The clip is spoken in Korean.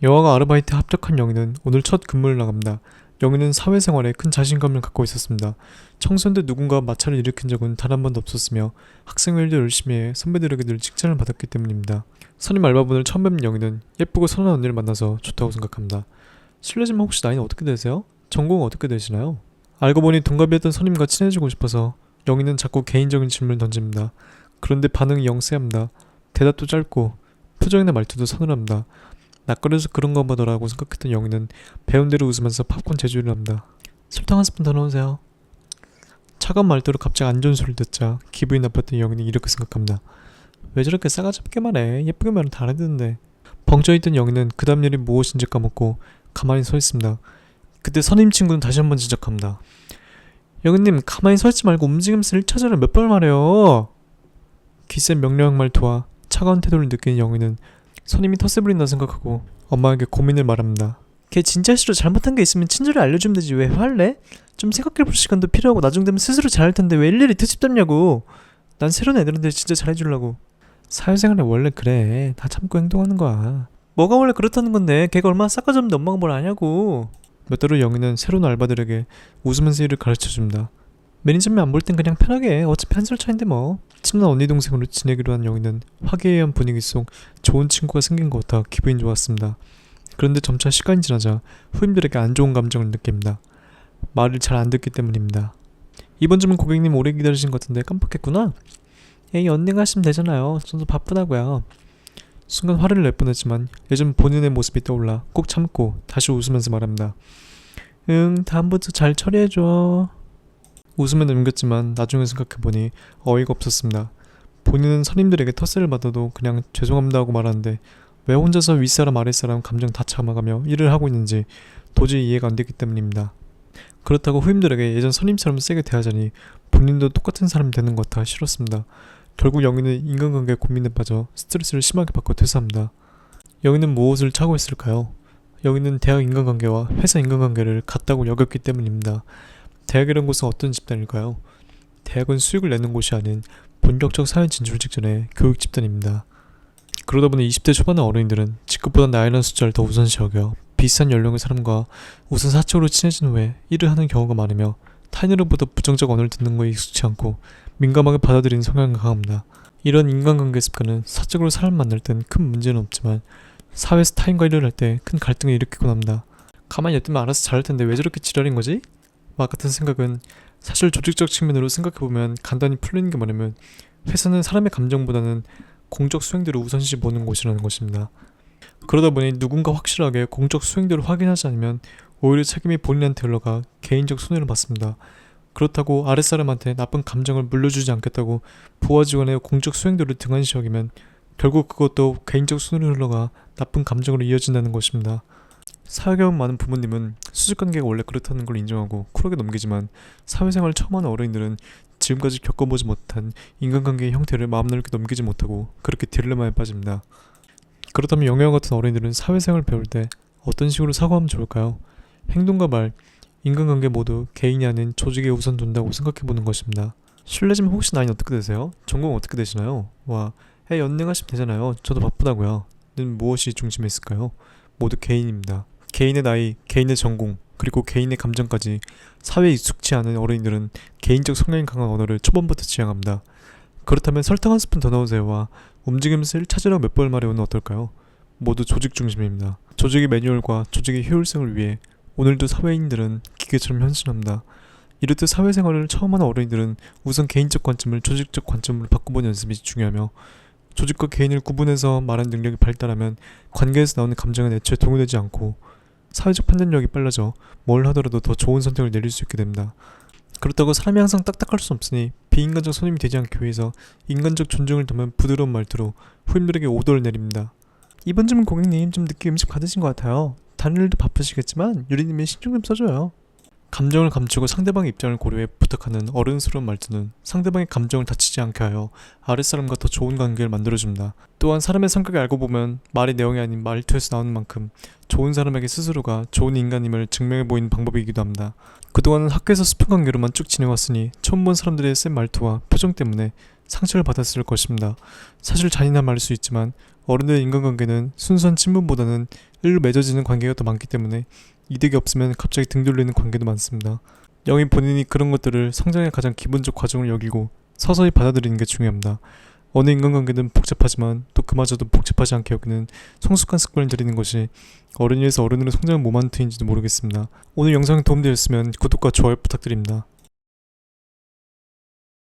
여아가 아르바이트에 합격한 영희는 오늘 첫 근무를 나갑니다. 영희는 사회생활에 큰 자신감을 갖고 있었습니다. 청소년 때 누군가 마찰을 일으킨 적은 단 한 번도 없었으며 학생회도 열심히 해 선배들에게 늘 칭찬을 받았기 때문입니다. 선임 알바분을 처음 뵙는 영희는 예쁘고 선한 언니를 만나서 좋다고 생각합니다. 실례지만 혹시 나이는 어떻게 되세요? 전공은 어떻게 되시나요? 알고 보니 동갑이었던 선임과 친해지고 싶어서 영희는 자꾸 개인적인 질문을 던집니다. 그런데 반응이 영 쎄합니다. 대답도 짧고 표정이나 말투도 서늘합니다. 낯가려서 그런가 보다라고 생각했던 영희는 배운 대로 웃으면서 팝콘 제조를 합니다. 설탕 한 스푼 더 넣으세요. 차가운 말투로 갑자기 안 좋은 소리를 듣자 기분이 나빴던 영희는 이렇게 생각합니다. 왜 저렇게 싸가지 없게 말해? 예쁘게 말은 다 알아듣는데. 벙쪄있던 영희는 그 다음 일이 무엇인지 까먹고 가만히 서 있습니다. 그때 선임 친구는 다시 한번 지적합니다. 영희님, 가만히 서 있지 말고 움직이면서 1차전을 몇 번 말해요. 기센 명령한 말투와 차가운 태도를 느끼는 영희는 선임이 텃세 부린다 생각하고 엄마에게 고민을 말합니다. 걔 진짜 싫어. 잘못한 게 있으면 친절히 알려주면 되지. 왜 화를 내? 좀 생각해볼 시간도 필요하고 나중 되면 스스로 잘할 텐데 왜 일일이 트집 잡냐고. 난 새로운 애들한테 진짜 잘해주려고. 사회생활에 원래 그래. 다 참고 행동하는 거야. 뭐가 원래 그렇다는 건데 걔가 얼마나 싸가지없는데 엄마가 뭘 아냐고. 몇 달 후 영희는 새로운 알바들에게 웃으면서 일을 가르쳐줍니다. 매니저면 안 볼 땐 그냥 편하게 해. 어차피 한 살 차인데 뭐. 친한 언니 동생으로 지내기로 한 영희는 화기애애한 분위기 속 좋은 친구가 생긴 것 같아 기분이 좋았습니다. 그런데 점차 시간이 지나자 후임들에게 안 좋은 감정을 느낍니다. 말을 잘 안 듣기 때문입니다. 이번 주문 고객님 오래 기다리신 것 같은데 깜빡했구나. 에이, 언니가 하시면 되잖아요. 저도 바쁘다고요. 순간 화를 낼 뻔했지만 예전 본인의 모습이 떠올라 꼭 참고 다시 웃으면서 말합니다. 응, 다음부터 잘 처리해줘. 웃으며 넘겼지만 나중에 생각해보니 어이가 없었습니다. 본인은 선임들에게 텃세를 받아도 그냥 죄송합니다 하고 말하는데 왜 혼자서 윗사람 아랫사람 감정 다 참아가며 일을 하고 있는지 도저히 이해가 안 되기 때문입니다. 그렇다고 후임들에게 예전 선임처럼 세게 대하자니 본인도 똑같은 사람이 되는 것 같아 싫었습니다. 결국 영희는 인간관계 고민에 빠져 스트레스를 심하게 받고 퇴사합니다. 영희는 무엇을 착오했을까요? 영희는 대학 인간관계와 회사 인간관계를 같다고 여겼기 때문입니다. 대학이란 곳은 어떤 집단일까요? 대학은 수익을 내는 곳이 아닌 본격적 사회 진출 직전의 교육 집단입니다. 그러다 보니 20대 초반의 어린이들은 직급보다 나이라는 숫자를 더 우선시 여겨 비슷한 연령의 사람과 우선 사적으로 친해진 후에 일을 하는 경우가 많으며 타인으로부터 부정적 언어를 듣는 것에 익숙치 않고 민감하게 받아들이는 성향이 강합니다. 이런 인간관계 습관은 사적으로 사람 만날 땐 큰 문제는 없지만 사회에서 타인과 일을 할 때 큰 갈등을 일으키곤 합니다. 가만히 냅두면 알아서 잘할 텐데 왜 저렇게 지랄인 거지? 막 같은 생각은 사실 조직적 측면으로 생각해보면 간단히 풀리는 게 뭐냐면 회사는 사람의 감정보다는 공적 수행대로 우선시 보는 곳이라는 것입니다. 그러다 보니 누군가 확실하게 공적 수행대로 확인하지 않으면 오히려 책임이 본인한테 흘러가 개인적 손해를 받습니다. 그렇다고 아랫사람한테 나쁜 감정을 물려주지 않겠다고 부하 직원의 공적 수행대로 등한시 여기면 결국 그것도 개인적 손해로 흘러가 나쁜 감정으로 이어진다는 것입니다. 사회경험 많은 부모님은 수직관계가 원래 그렇다는 걸 인정하고 쿨하게 넘기지만 사회생활을 처음 하는 어린이들은 지금까지 겪어보지 못한 인간관계의 형태를 마음 넓게 넘기지 못하고 그렇게 딜레마에 빠집니다. 그렇다면 영희와 같은 어린이들은 사회생활을 배울 때 어떤 식으로 사고하면 좋을까요? 행동과 말, 인간관계 모두 개인이 아닌 조직에 우선 둔다고 생각해보는 것입니다. 실례지만 혹시 나이는 어떻게 되세요? 전공 어떻게 되시나요? 와, 연능하시면 되잖아요. 저도 바쁘다고요. 는 무엇이 중심에 있을까요? 모두 개인입니다. 개인의 나이, 개인의 전공, 그리고 개인의 감정까지 사회에 익숙치 않은 어린이들은 개인적 성향이 강한 언어를 초반부터 지향합니다. 그렇다면 설탕 한 스푼 더 넣으세요와 움직이면서 1차전을 몇 번을 말해오는 어떨까요? 모두 조직 중심입니다. 조직의 매뉴얼과 조직의 효율성을 위해 오늘도 사회인들은 기계처럼 헌신합니다. 이렇듯 사회생활을 처음 하는 어린이들은 우선 개인적 관점을 조직적 관점으로 바꿔보는 연습이 중요하며 조직과 개인을 구분해서 말하는 능력이 발달하면 관계에서 나오는 감정은 애초에 동요되지 않고 사회적 판단력이 빨라져 뭘 하더라도 더 좋은 선택을 내릴 수 있게 됩니다. 그렇다고 사람이 항상 딱딱할 수 없으니 비인간적 손님이 되지 않기 위해서 인간적 존중을 담은 부드러운 말투로 후임들에게 오더를 내립니다. 이번 주문 고객님 좀 늦게 음식 받으신 것 같아요. 다른 일도 바쁘시겠지만 유리님이 신경 좀 써줘요. 감정을 감추고 상대방의 입장을 고려해 부탁하는 어른스러운 말투는 상대방의 감정을 다치지 않게 하여 아랫사람과 더 좋은 관계를 만들어줍니다. 또한 사람의 성격을 알고 보면 말의 내용이 아닌 말투에서 나오는 만큼 좋은 사람에게 스스로가 좋은 인간임을 증명해 보이는 방법이기도 합니다. 그동안은 학교에서 수평 관계로만 쭉 지내왔으니 처음 본 사람들의 센 말투와 표정 때문에 상처를 받았을 것입니다. 사실 잔인한 말일 수 있지만 어른들의 인간관계는 순수한 친분보다는 일로 맺어지는 관계가 더 많기 때문에 이득이 없으면 갑자기 등 돌리는 관계도 많습니다. 영인 본인이 그런 것들을 성장의 가장 기본적 과정을 여기고 서서히 받아들이는 게 중요합니다. 어느 인간관계든 복잡하지만 또 그마저도 복잡하지 않게 여기는 성숙한 습관을 들이는 것이 어른이 돼서 어른으로 성장한 몸한테인지도 모르겠습니다. 오늘 영상이 도움되었으면 구독과 좋아요 부탁드립니다.